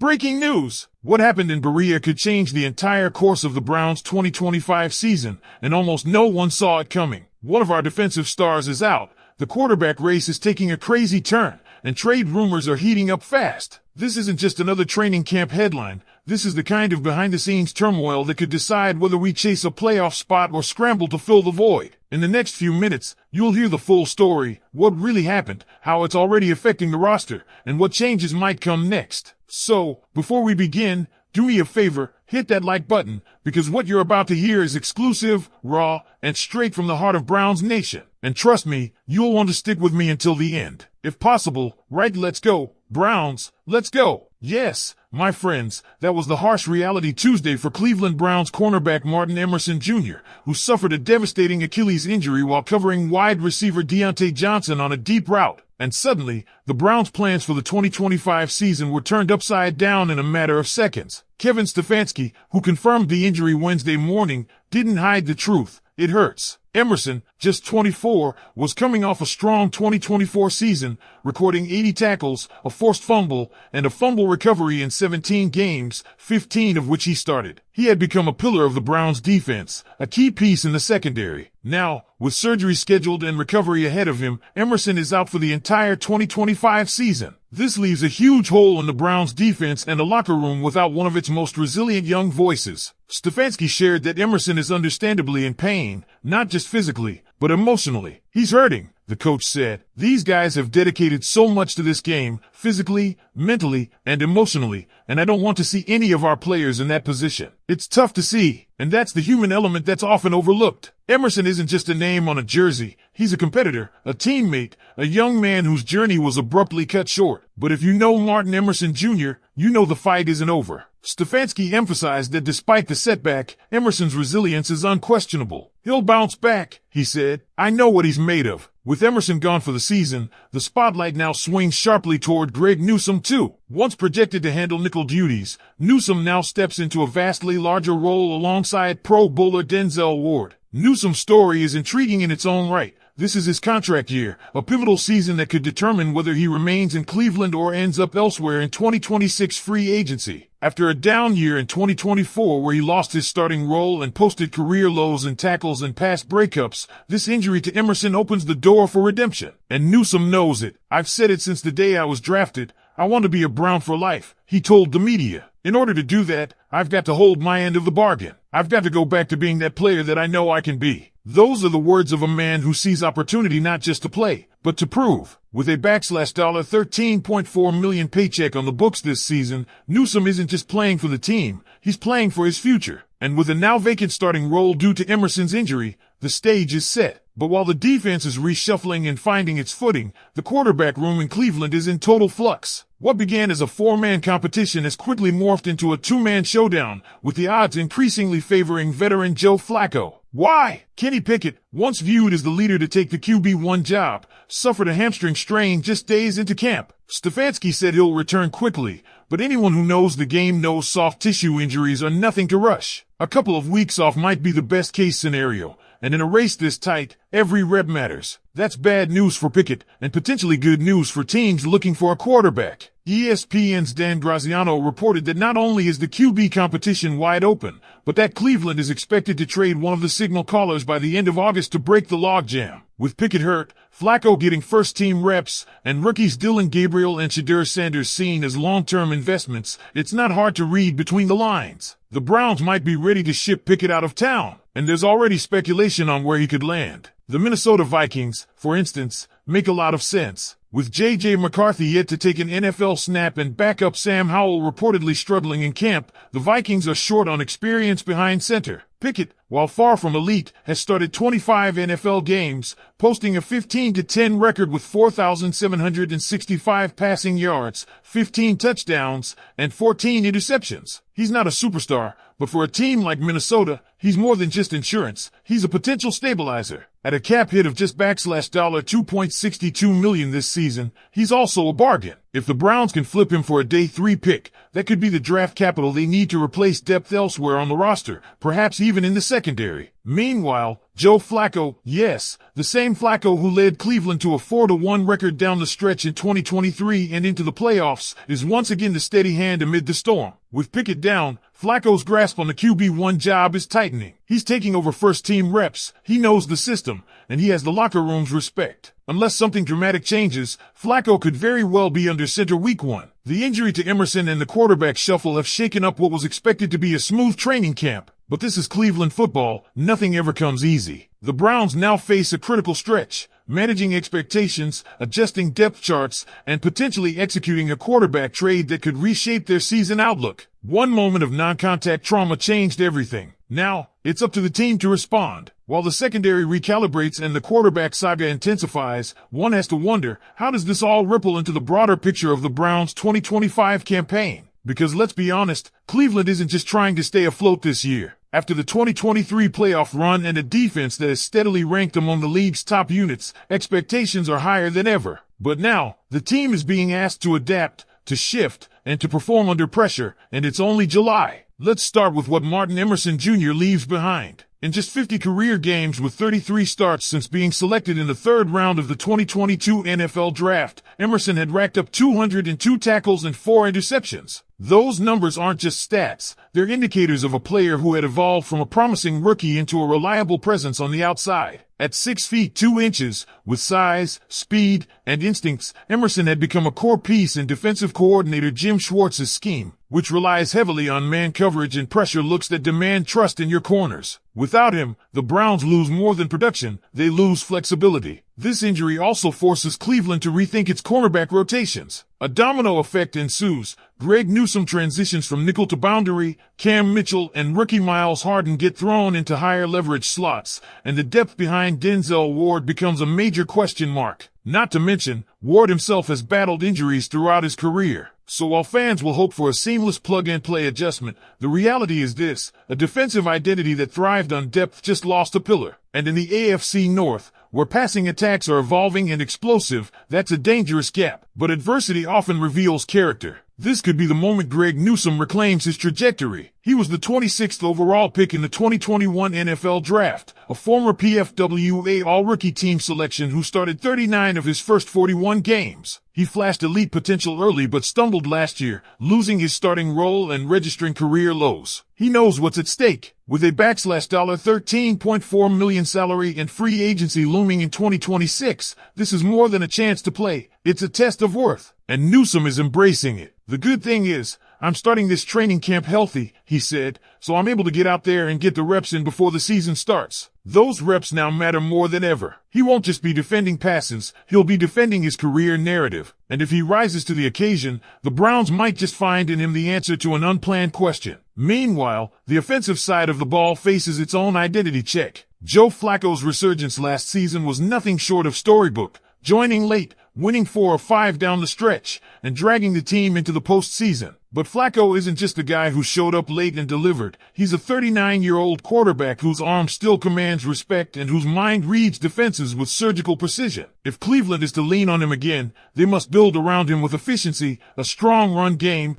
Breaking news! What happened in Berea could change the entire course of the Browns' 2025 season, and almost no one saw it coming. One of our defensive stars is out, the quarterback race is taking a crazy turn, and trade rumors are heating up fast. This isn't just another training camp headline. This is the kind of behind-the-scenes turmoil that could decide whether we chase a playoff spot or scramble to fill the void. In the next few minutes, you'll hear the full story, what really happened, how it's already affecting the roster, and what changes might come next. So, before we begin, do me a favor, hit that like button, because what you're about to hear is exclusive, raw, and straight from the heart of Browns Nation. And trust me, you'll want to stick with me until the end. If possible, write "Let's go, Browns, let's go." Yes, my friends, that was the harsh reality Tuesday for Cleveland Browns cornerback Martin Emerson Jr., who suffered a devastating Achilles injury while covering wide receiver Deontay Johnson on a deep route. And suddenly, the Browns' plans for the 2025 season were turned upside down in a matter of seconds. Kevin Stefanski, who confirmed the injury Wednesday morning, didn't hide the truth. It hurts. Emerson, just 24, was coming off a strong 2024 season, recording 80 tackles, a forced fumble, and a fumble recovery in 17 games, 15 of which he started. He had become a pillar of the Browns' defense, a key piece in the secondary. Now, with surgery scheduled and recovery ahead of him, Emerson is out for the entire 2025 season. This leaves a huge hole in the Browns' defense and a locker room without one of its most resilient young voices. Stefanski shared that Emerson is understandably in pain, not just physically, but emotionally. He's hurting, the coach said. These guys have dedicated so much to this game, physically, mentally, and emotionally, and I don't want to see any of our players in that position. It's tough to see, and that's the human element that's often overlooked. Emerson isn't just a name on a jersey. He's a competitor, a teammate, a young man whose journey was abruptly cut short. But if you know Martin Emerson Jr., you know the fight isn't over. Stefanski emphasized that despite the setback, Emerson's resilience is unquestionable. He'll bounce back, he said. I know what he's made of. With Emerson gone for the season, the spotlight now swings sharply toward Greg Newsome too. Once projected to handle nickel duties, Newsome now steps into a vastly larger role alongside Pro Bowler Denzel Ward. Newsome's story is intriguing in its own right. This is his contract year, a pivotal season that could determine whether he remains in Cleveland or ends up elsewhere in 2026 free agency. After a down year in 2024 where he lost his starting role and posted career lows in tackles and pass breakups, this injury to Emerson opens the door for redemption. And Newsome knows it. I've said it since the day I was drafted. I want to be a Brown for life, he told the media. In order to do that, I've got to hold my end of the bargain. I've got to go back to being that player that I know I can be. Those are the words of a man who sees opportunity not just to play, but to prove. With a $13.4 million paycheck on the books this season, Newsome isn't just playing for the team, he's playing for his future. And with a now vacant starting role due to Emerson's injury, the stage is set. But while the defense is reshuffling and finding its footing, the quarterback room in Cleveland is in total flux. What began as a four-man competition has quickly morphed into a two-man showdown, with the odds increasingly favoring veteran Joe Flacco. Why? Kenny Pickett, once viewed as the leader to take the QB1 job, suffered a hamstring strain just days into camp. Stefanski said he'll return quickly, but anyone who knows the game knows soft tissue injuries are nothing to rush. A couple of weeks off might be the best-case scenario, and in a race this tight, every rep matters. That's bad news for Pickett, and potentially good news for teams looking for a quarterback. ESPN's Dan Graziano reported that not only is the QB competition wide open, but that Cleveland is expected to trade one of the signal callers by the end of August to break the logjam. With Pickett hurt, Flacco getting first-team reps, and rookies Dylan Gabriel and Shadur Sanders seen as long-term investments, it's not hard to read between the lines. The Browns might be ready to ship Pickett out of town, and there's already speculation on where he could land. The Minnesota Vikings, for instance, make a lot of sense. With J.J. McCarthy yet to take an NFL snap and backup Sam Howell reportedly struggling in camp, the Vikings are short on experience behind center. Pickett, while far from elite, has started 25 NFL games, posting a 15-10 record with 4,765 passing yards, 15 touchdowns, and 14 interceptions. He's not a superstar, but for a team like Minnesota, he's more than just insurance. He's a potential stabilizer. At a cap hit of just $2.62 million this season, he's also a bargain. If the Browns can flip him for a day 3 pick, that could be the draft capital they need to replace depth elsewhere on the roster, perhaps even in the secondary. Meanwhile, Joe Flacco, yes, the same Flacco who led Cleveland to a 4-1 record down the stretch in 2023 and into the playoffs, is once again the steady hand amid the storm. With Pickett down, Flacco's grasp on the QB1 job is tightening. He's taking over first-team reps, he knows the system, and he has the locker room's respect. Unless something dramatic changes, Flacco could very well be under center week 1. The injury to Emerson and the quarterback shuffle have shaken up what was expected to be a smooth training camp. But this is Cleveland football, nothing ever comes easy. The Browns now face a critical stretch, managing expectations, adjusting depth charts, and potentially executing a quarterback trade that could reshape their season outlook. One moment of non-contact trauma changed everything. Now, it's up to the team to respond. While the secondary recalibrates and the quarterback saga intensifies, one has to wonder, how does this all ripple into the broader picture of the Browns' 2025 campaign? Because let's be honest, Cleveland isn't just trying to stay afloat this year. After the 2023 playoff run and a defense that is steadily ranked among the league's top units, expectations are higher than ever. But now, the team is being asked to adapt, to shift, and to perform under pressure, and it's only July. Let's start with what Martin Emerson Jr. leaves behind. In just 50 career games with 33 starts since being selected in the third round of the 2022 NFL Draft, Emerson had racked up 202 tackles and 4 interceptions. Those numbers aren't just stats, they're indicators of a player who had evolved from a promising rookie into a reliable presence on the outside. At 6 feet 2 inches, with size, speed, and instincts, Emerson had become a core piece in defensive coordinator Jim Schwartz's scheme, which relies heavily on man coverage and pressure looks that demand trust in your corners. Without him, the Browns lose more than production, they lose flexibility. This injury also forces Cleveland to rethink its cornerback rotations. A domino effect ensues. Greg Newsome transitions from nickel to boundary, Cam Mitchell and rookie Miles Harden get thrown into higher leverage slots, and the depth behind Denzel Ward becomes a major question mark. Not to mention, Ward himself has battled injuries throughout his career. So while fans will hope for a seamless plug-and-play adjustment, the reality is this: a defensive identity that thrived on depth just lost a pillar. And in the AFC North, where passing attacks are evolving and explosive, that's a dangerous gap. But adversity often reveals character. This could be the moment Greg Newsome reclaims his trajectory. He was the 26th overall pick in the 2021 NFL Draft, a former PFWA All-Rookie Team selection who started 39 of his first 41 games. He flashed elite potential early but stumbled last year, losing his starting role and registering career lows. He knows what's at stake. With a $13.4 million salary and free agency looming in 2026, this is more than a chance to play. It's a test of worth. And Newsome is embracing it. The good thing is, I'm starting this training camp healthy, he said, so I'm able to get out there and get the reps in before the season starts. Those reps now matter more than ever. He won't just be defending passes, he'll be defending his career narrative. And if he rises to the occasion, the Browns might just find in him the answer to an unplanned question. Meanwhile, the offensive side of the ball faces its own identity check. Joe Flacco's resurgence last season was nothing short of storybook, joining late, winning 4 or 5 down the stretch, and dragging the team into the postseason. But Flacco isn't just a guy who showed up late and delivered. He's a 39-year-old quarterback whose arm still commands respect and whose mind reads defenses with surgical precision. If Cleveland is to lean on him again, they must build around him with efficiency, a strong run game,